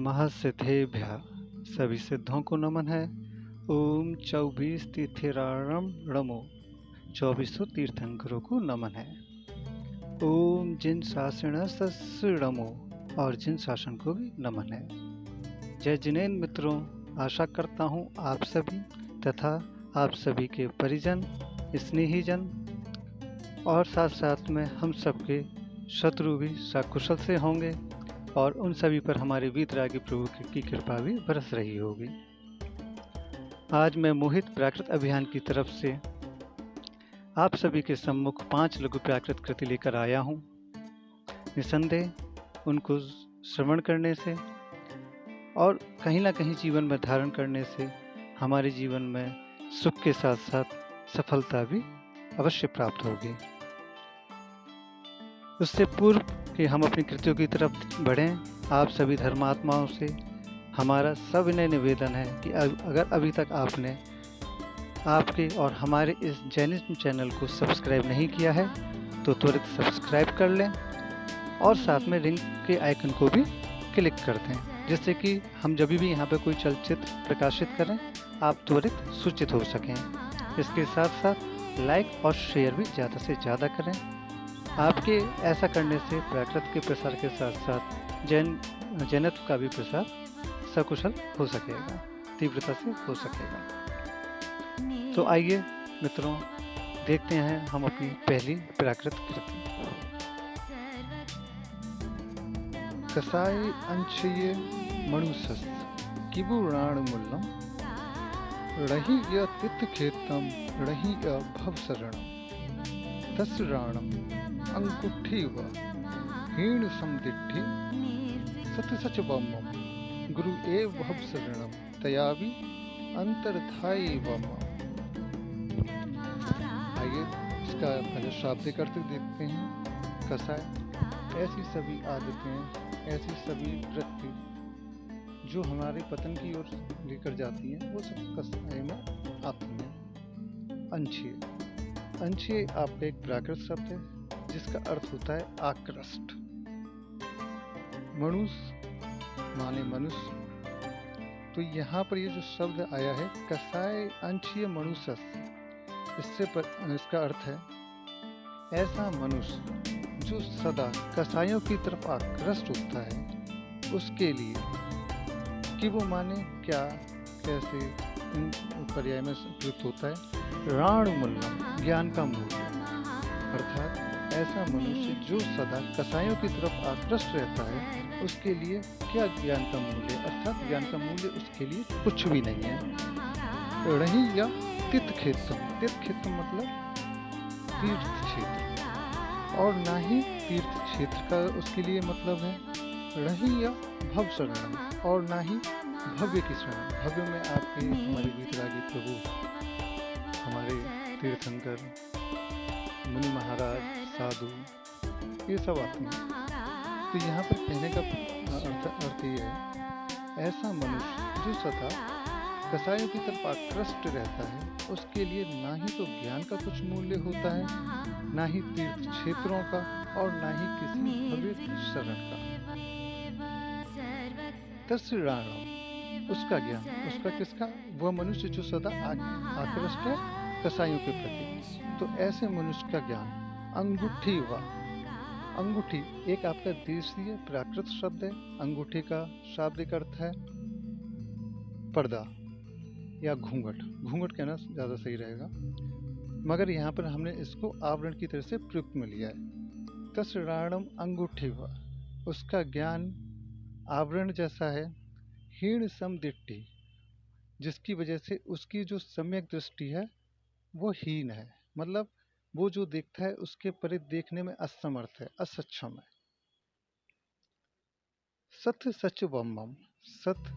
नमः सिद्धेभ्यः। सभी सिद्धों को नमन है। ओम 24 तीर्थेराणम णमो। 2400 तीर्थंकरों को नमन है। ओम जिन शासन सस्णमो, और जिन शासन को भी नमन है। जय जिनेन्द्र मित्रों, आशा करता हूँ आप सभी तथा आप सभी के परिजन, स्नेहीजन और साथ साथ में हम सबके शत्रु भी सकुशल से होंगे और उन सभी पर हमारे वीतरागी प्रभु की कृपा भी बरस रही होगी। आज मैं मोहित प्राकृत अभियान की तरफ से आप सभी के सम्मुख 5 लघु प्राकृत कृति लेकर आया हूँ। निसंदेह उनको श्रवण करने से और कहीं ना कहीं जीवन में धारण करने से हमारे जीवन में सुख के साथ साथ सफलता भी अवश्य प्राप्त होगी। उससे पूर्व कि हम अपनी कृतियों की तरफ बढ़ें, आप सभी धर्मात्माओं से हमारा सविनय निवेदन है कि अगर अभी तक आपने आपके और हमारे इस जैनिज्म चैनल को सब्सक्राइब नहीं किया है तो त्वरित सब्सक्राइब कर लें और साथ में रिंग के आइकन को भी क्लिक कर दें, जिससे कि हम जब भी यहाँ पर कोई चलचित्र प्रकाशित करें आप त्वरित सूचित हो सकें। इसके साथ साथ लाइक और शेयर भी ज़्यादा से ज़्यादा करें। आपके ऐसा करने से प्राकृत के प्रसार के साथ साथ जैनत्व का भी प्रसार सकुशल हो सकेगा, तीव्रता से हो सकेगा। तो आइए मित्रों, देखते हैं हम अपनी पहली प्राकृत कृति। कसाय अंशये मणुसस् किबुराण मुल्लम रहि य तित्थखेतम रहि य भवशरणम तस्राणम अंकुठीव हीण समदिट्ठी सतसच बम्मम गुरु एव भवशरणम तयावि अंतर्धायी बम्मम। आइए इसका पहले शाब्दिक अर्थ देखते हैं। कसाय, ऐसी सभी आदतें, ऐसी सभी वृत्ति जो हमारे पतन की ओर लेकर जाती हैं वो सब कसाय में आती हैं। अंशीय, अंशीय आपका एक प्राकृत शब्द है जिसका अर्थ होता है आकृष्ट। मनुष्य माने मनुष्य, तो यहाँ पर ये जो शब्द आया है कसाय अंशीय मनुष्य, इसका अर्थ है ऐसा मनुष्य जो सदा कसायों की तरफ आकृष्ट होता है, उसके लिए कि वो माने क्या, कैसे, इन पर्याय में प्रयुक्त होता है। राण मूल्यम, ज्ञान का मूल्य, अर्थात ऐसा मनुष्य जो सदा कसायों की तरफ आकृष्ट रहता है उसके लिए क्या ज्ञान का मूल्य, अर्थात ज्ञान का मूल्य उसके लिए कुछ भी नहीं है। रही या तीर्थखेत्रम, तीर्थखेत्रम मतलब तीर्थ क्षेत्र, और ना ही तीर्थ क्षेत्र का उसके लिए मतलब है रही या भव शरण, और ना ही भव्य की शरण। भव्य में आपके हमारे वीतरागी प्रभु, हमारे तीर्थंकर, मुनि महाराज, साधु, ये सब आते हैं। तो यहाँ पर कहने का अर्थ ये है ऐसा मनुष्य जो सदा कसायों की तरफ आकृष्ट रहता है उसके लिए ना ही तो ज्ञान का कुछ मूल्य होता है, ना ही तीर्थ क्षेत्रों का, और ना ही किसी भव्य शरण का। तस्राणम, उसका ज्ञान, उसका किसका, वह मनुष्य जो सदा आकृष्ट है कसायों के प्रति, तो ऐसे मनुष्य का ज्ञान। अंगूठी व, अंगूठी एक आपका देशीय प्राकृत शब्द है। अंगूठी का शाब्दिक अर्थ है पर्दा या घूंघट, घूंघट कहना ज्यादा सही रहेगा, मगर यहाँ पर हमने इसको आवरण की तरह से प्रयुक्त में लिया है। तस्राणम अंगूठी व, उसका ज्ञान आवरण जैसा है। हीण समदिट्ठी, जिसकी वजह से उसकी जो सम्यक दृष्टि है वो हीन है, मतलब वो जो देखता है उसके परे देखने में असमर्थ है, असक्षम है। सत्य सच बम्मम, सत्य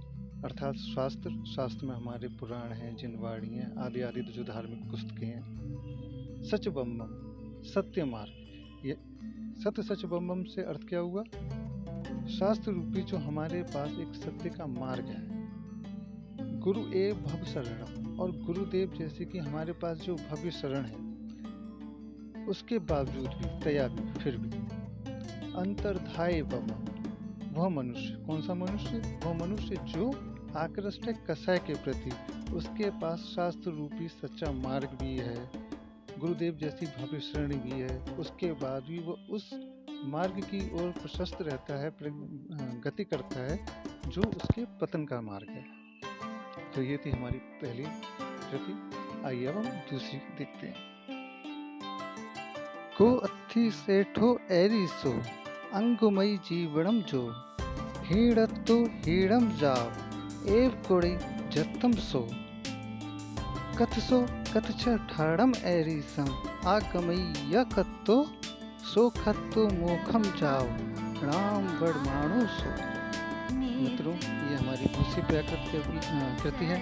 अर्थात शास्त्र, शास्त्र में हमारे पुराण हैं, जिनवाणी हैं, आदि आदि जो धार्मिक पुस्तकें हैं। सच बम्मम, सत्य मार्ग, ये सत्य सच बम्मम से अर्थ क्या हुआ, शास्त्र रूपी जो हमारे पास एक सत्य का मार्ग है। गुरु एव भव शरणम, और गुरुदेव जैसे कि हमारे पास जो भव्य शरण है उसके बावजूद भी, तया भी, फिर भी अंतर्धाय बम, वह मनुष्य, कौन सा मनुष्य? वह मनुष्य जो आकृष्ट है कसाय के प्रति, उसके पास शास्त्र रूपी सच्चा मार्ग भी है, गुरुदेव जैसी भव्य श्रेणी भी है, उसके बाद भी वह उस मार्ग की ओर प्रशस्त रहता है, गति करता है जो उसके पतन का मार्ग है। तो ये थी हमारी पहली कृति। आइए अब हम दूसरी देखते हैं। को अत्थि सेठो एरिसो अंगुमई जीवनम जो हीड़त्तो हीड़म जाव एव कोड़े जत्तम सो कथसो कथच ठाड़म एरिसम आगमई य कत्तो सो खत्तो मोखम जाव राम वर्माणु सो। मित्रों, ये हमारी दूसरी व्याकृत कृति है।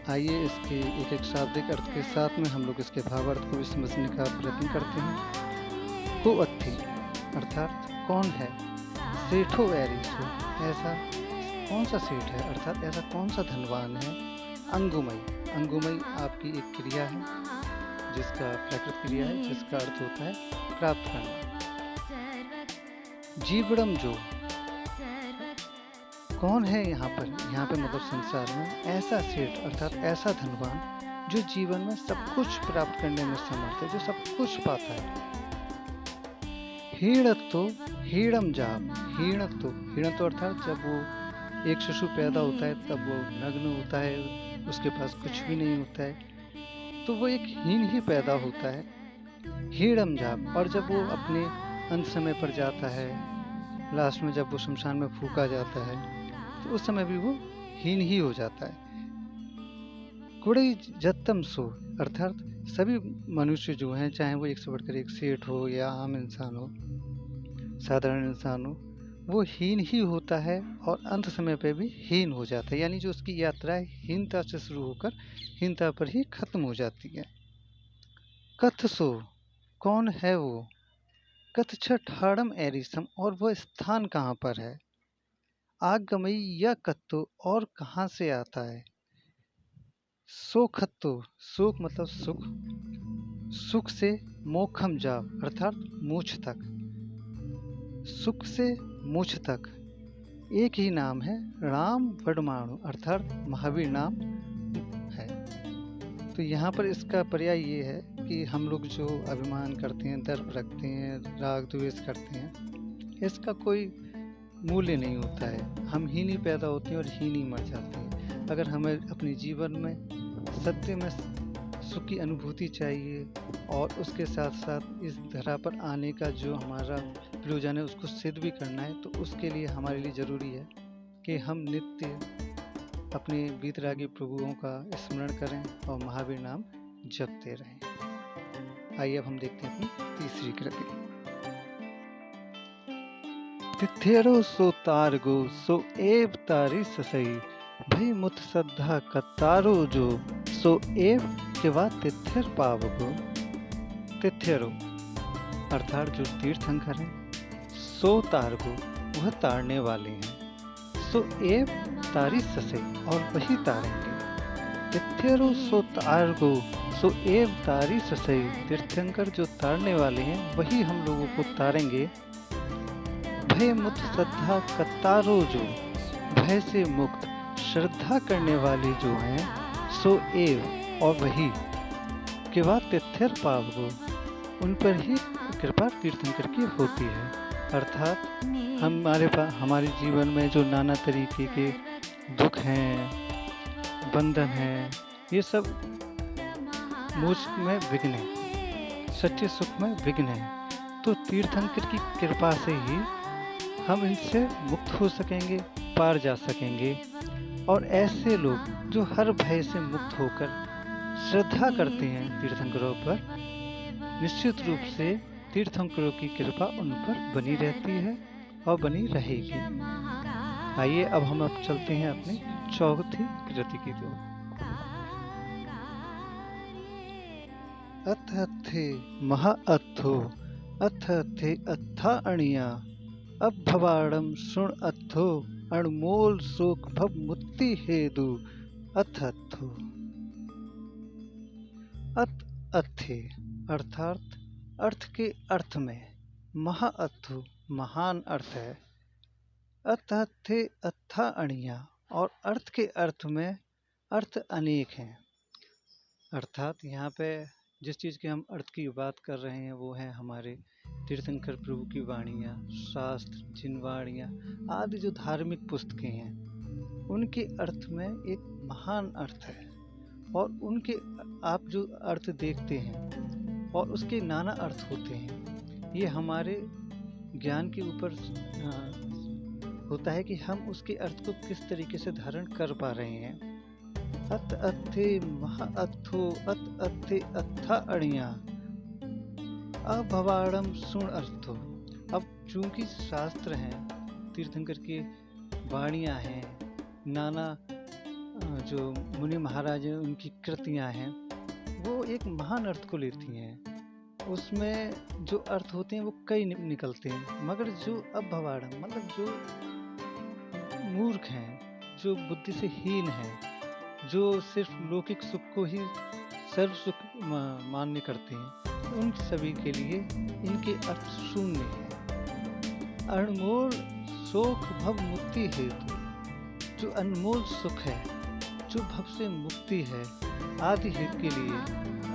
आइए इसके एक एक शाब्दिक अर्थ के साथ में हम लोग इसके भावार्थ को भी समझने का प्रयत्न करते हैं। को अत्थि अर्थात कौन है, सेठो एरिसो ऐसा कौन सा सेठ है, अर्थात ऐसा कौन सा धनवान है। अंगुमई, अंगुमई आपकी एक क्रिया है जिसका प्राकृत क्रिया है जिसका अर्थ होता है प्राप्त करना। जीवड़म जो, कौन है यहाँ पर मतलब संसार में ऐसा सेठ अर्थात ऐसा धनवान जो जीवन में सब कुछ प्राप्त करने में समर्थ है, जो सब कुछ पाता है। हीणत्तो हीणम जाप, हीणत्तो अर्थात जब वो एक शिशु पैदा होता है तब वो नग्न होता है, उसके पास कुछ भी नहीं होता है, तो वो एक हीन ही पैदा होता है। हीणम जाप, और जब वो अपने अंत समय पर जाता है, लास्ट में जब वो शमशान में फूका जाता है, तो उस समय भी वो हीन ही हो जाता है। कुड़ई जत्तम सो अर्थात सभी मनुष्य जो हैं, चाहे वो एक से बढ़कर एक सेठ हो या आम इंसान हो, साधारण इंसान हो, वो हीन ही होता है और अंत समय पे भी हीन हो जाता है। यानी जो उसकी यात्रा है हीनता से शुरू होकर हीनता पर ही खत्म हो जाती है। कथसो, कौन है वो? कथछ ठाड़म एरिसम, और वह स्थान कहाँ पर है। आगमई या कत्तो, और कहाँ से आता है। सोखत्तो, सोख मतलब सुख, सुख से मोक्षम जाप अर्थात मोक्ष तक, सुख से मोक्ष तक एक ही नाम है, राम वडमाणु अर्थात महावीर नाम है। तो यहाँ पर इसका पर्याय ये है कि हम लोग जो अभिमान करते हैं, दर्प रखते हैं, राग द्वेष करते हैं, इसका कोई मूल्य नहीं होता है। हम हीन ही पैदा होते हैं और हीन ही मर जाते हैं। अगर हमें अपने जीवन में सत्य में सुख की अनुभूति चाहिए और उसके साथ साथ इस धरा पर आने का जो हमारा प्रयोजन है उसको सिद्ध भी करना है, तो उसके लिए हमारे लिए ज़रूरी है कि हम नित्य अपने वीतरागी प्रभुओं का स्मरण करें और महावीर नाम जपते रहें। आइए अब हम देखते हैं अपनी तीसरी कृति। तिथेरो सो तारगो सो एव तारी ससई भई मुत श्रद्धा कतारो जो सो एव के बाद तिथिर पावगो। तिथेरो अर्थात जो तीर्थंकर हैं, सो तारगो वह तारने वाले हैं, सो एव तारी ससे और वही तारेंगे। तिथेरो सो तारगो सो एव तारी ससे, तीर्थंकर जो तारने वाले हैं वही हम लोगों को तारेंगे। भय मुक्त श्रद्धा कतारो जो, भय से मुक्त श्रद्धा करने वाले जो हैं, सो एव और वही के बाद तिथिर पावगो, उन पर ही कृपा तीर्थंकर की होती है। अर्थात हमारे जीवन में जो नाना तरीके के दुख हैं, बंधन हैं, ये सब मोक्ष में विघ्न है, सच्चे सुख में विघ्न है। तो तीर्थंकर की कृपा से ही हम इनसे मुक्त हो सकेंगे, पार जा सकेंगे। और ऐसे लोग जो हर भय से मुक्त होकर श्रद्धा करते हैं तीर्थंकरों पर, निश्चित रूप से तीर्थंकरों की कृपा उन पर बनी रहती है और बनी रहेगी। आइए अब हम चलते हैं अपनी चौथी कृति की ओर। अथ अथे महाअथो अथ अथे अथा अणिया अब भवाड़म सुण अथो अणमोल शोक भव मुक्ति हेदु अथ अथो। अथ अथे अर्थात अर्थ के अर्थ में, महाअथो महान अर्थ है, अतः थे अथा अणिया, और अर्थ के अर्थ में अर्थ अनेक हैं। अर्थात यहाँ पे जिस चीज़ के हम अर्थ की बात कर रहे हैं वो है हमारे तीर्थंकर प्रभु की वाणियाँ, शास्त्र, जिनवाणियाँ आदि जो धार्मिक पुस्तकें हैं, उनके अर्थ में एक महान अर्थ है। और उनके आप जो अर्थ देखते हैं और उसके नाना अर्थ होते हैं, ये हमारे ज्ञान के ऊपर होता है कि हम उसके अर्थ को किस तरीके से धारण कर पा रहे हैं। अत अथे महा अथो अत अथे अथा अणिया अभवाड़म सुण अर्थो। अब चूंकि शास्त्र हैं, तीर्थंकर की वाणियाँ हैं, नाना जो मुनि महाराज हैं उनकी कृतियाँ हैं, वो एक महान अर्थ को लेती हैं। उसमें जो अर्थ होते हैं वो कई निकलते हैं, मगर जो अभवाड़म मतलब जो मूर्ख हैं, जो बुद्धि से हीन हैं, जो सिर्फ लौकिक सुख को ही सर्व सुख मान्य करते हैं, उन सभी के लिए इनके अर्थ शून्य हैं। अनमोल शोक भव मुक्ति हेतु, जो अनमोल सुख है, जो भव से मुक्ति है, आदि हित के लिए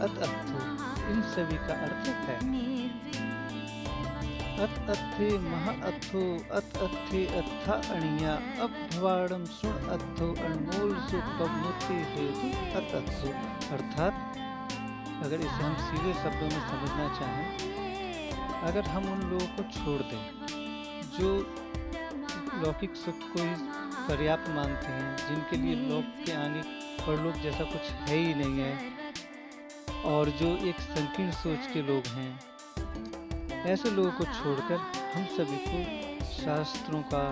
अथो इन सभी का अर्थ है। अत अथे महा अथो अत अथे अथा अणिया अभवाड़म सुण अथो अनमोल सुख मुक्ति हेतु अत अथो। अर्थात अगर इसे हम सीधे शब्दों में समझना चाहें, अगर हम उन लोगों को छोड़ दें जो लौकिक सुख को ही पर्याप्त मानते हैं, जिनके लिए लोक के आगे परलोक जैसा कुछ है ही नहीं है, और जो एक संकीर्ण सोच के लोग हैं, ऐसे लोगों को छोड़कर हम सभी को शास्त्रों का,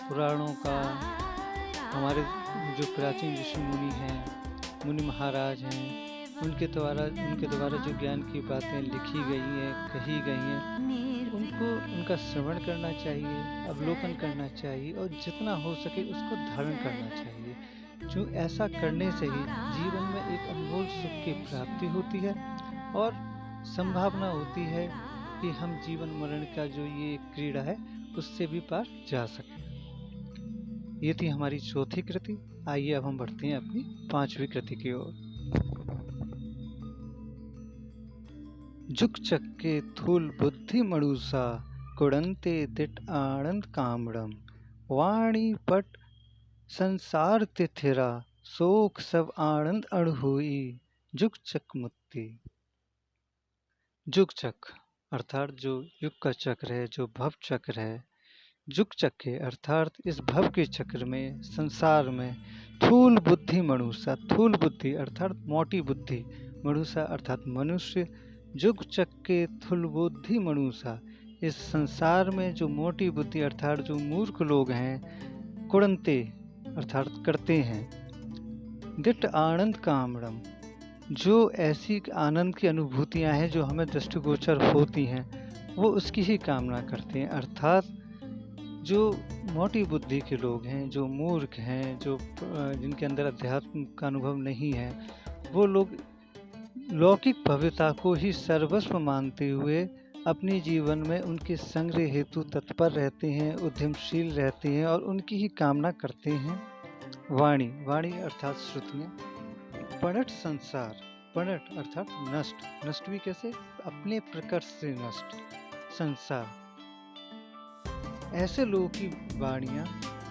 पुराणों का, हमारे जो प्राचीन ऋषि मुनि हैं, मुनि महाराज हैं, उनके द्वारा जो ज्ञान की बातें लिखी गई हैं, कही गई हैं, उनको उनका श्रवण करना चाहिए, अवलोकन करना चाहिए और जितना हो सके उसको धारण करना चाहिए। जो ऐसा करने से ही जीवन में एक अनमोल सुख की प्राप्ति होती है और संभावना होती है कि हम जीवन मरण का जो ये क्रीड़ा है उससे भी पार जा सके। ये थी हमारी चौथी कृति। आइए अब हम बढ़ते हैं अपनी पांचवी कृति की ओर। जुक चक्के थूल बुद्धि मणुसा कुड़ंते दिट आनंद कामड़म वाणी पट संसार तिथिरा शोक सब आनंद अणहुई जुग चक मुक्ति। जुग चक अर्थात जो युग का चक्र है, जो भव चक्र है, जुग चक्के अर्थात इस भव के चक्र में, संसार में थूल बुद्धि मनुष्य, थूल बुद्धि अर्थात मोटी बुद्धि, मनुष्य अर्थात मनुष्य, जुग चक्के थूल बुद्धि मनुष्य, इस संसार में जो मोटी बुद्धि अर्थात जो मूर्ख लोग हैं, कुड़ंते अर्थात करते हैं, दिट आनंद कामड़म, जो ऐसी आनंद की अनुभूतियां हैं जो हमें दृष्टिगोचर होती हैं, वो उसकी ही कामना करते हैं। अर्थात जो मोटी बुद्धि के लोग हैं, जो मूर्ख हैं, जो जिनके अंदर अध्यात्म का अनुभव नहीं है, वो लोग लौकिक भव्यता को ही सर्वस्व मानते हुए अपने जीवन में उनके संग्रह हेतु तत्पर रहते हैं, उद्यमशील रहते हैं और उनकी ही कामना करते हैं। वाणी, वाणी अर्थात श्रुतियाँ, पणट संसार, पणट अर्थात नष्ट, नष्ट भी कैसे, अपने प्रकट से नष्ट, संसार, ऐसे लोगों की वाणियाँ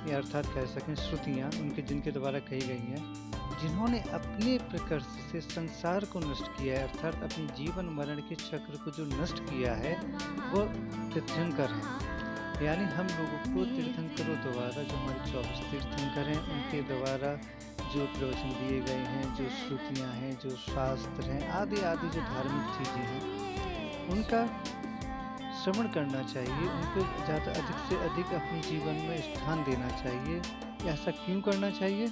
या अर्थात कह सकें श्रुतियाँ, उनके जिनके द्वारा कही गई हैं, जिन्होंने अपने प्रकट से संसार को नष्ट किया है, अर्थात अपने जीवन मरण के चक्र को जो नष्ट किया है, वो तीर्थंकर हैं। यानी हम लोगों को तीर्थंकरों द्वारा, जो हमारे 24 तीर्थंकर हैं, उनके द्वारा जो प्रवचन दिए गए हैं, जो श्रुतियाँ हैं, जो शास्त्र हैं, आदि आदि जो धार्मिक चीज़ें हैं, उनका श्रवण करना चाहिए, उनको ज़्यादा अधिक से अधिक अपने जीवन में स्थान देना चाहिए। ऐसा क्यों करना चाहिए?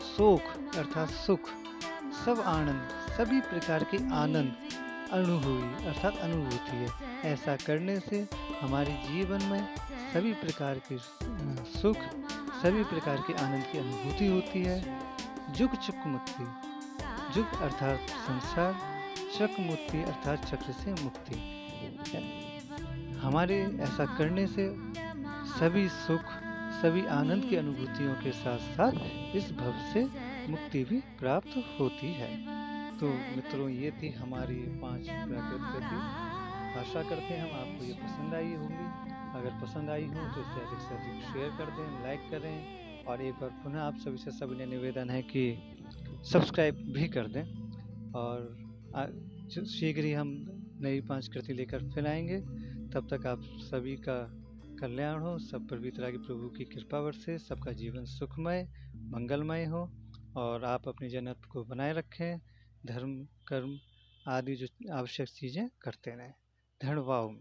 शोक अर्थात सुख, सब आनंद, सभी प्रकार के आनंद अनुभूति अर्थात अनुभूति है। ऐसा करने से हमारे जीवन में सभी प्रकार के सुख, सभी प्रकार के आनंद की अनुभूति होती है। जुग चक मुक्ति, जुग अर्थात संसार, चक मुक्ति अर्थात चक्र से मुक्ति। हमारे ऐसा करने से सभी सुख, सभी आनंद की अनुभूतियों के साथ साथ इस भव से मुक्ति भी प्राप्त होती है। तो मित्रों, ये थी हमारी 5 प्राकृत गति। आशा करते हैं हम आपको ये पसंद आई होंगी। अगर पसंद आई हो तो इसे अधिक से अधिक शेयर कर दें, लाइक करें, और एक बार पुनः आप सभी से सविनय निवेदन है कि सब्सक्राइब भी कर दें। और शीघ्र ही हम नई 5 कृति लेकर फिर आएंगे। तब तक आप सभी का कल्याण हो, सब पर बीतरागी प्रभु की कृपा बरसे, सबका जीवन सुखमय मंगलमय हो, और आप अपनी जन्नत को बनाए रखें, धर्म कर्म आदि जो आवश्यक चीज़ें करते रहें। धन्यवाद।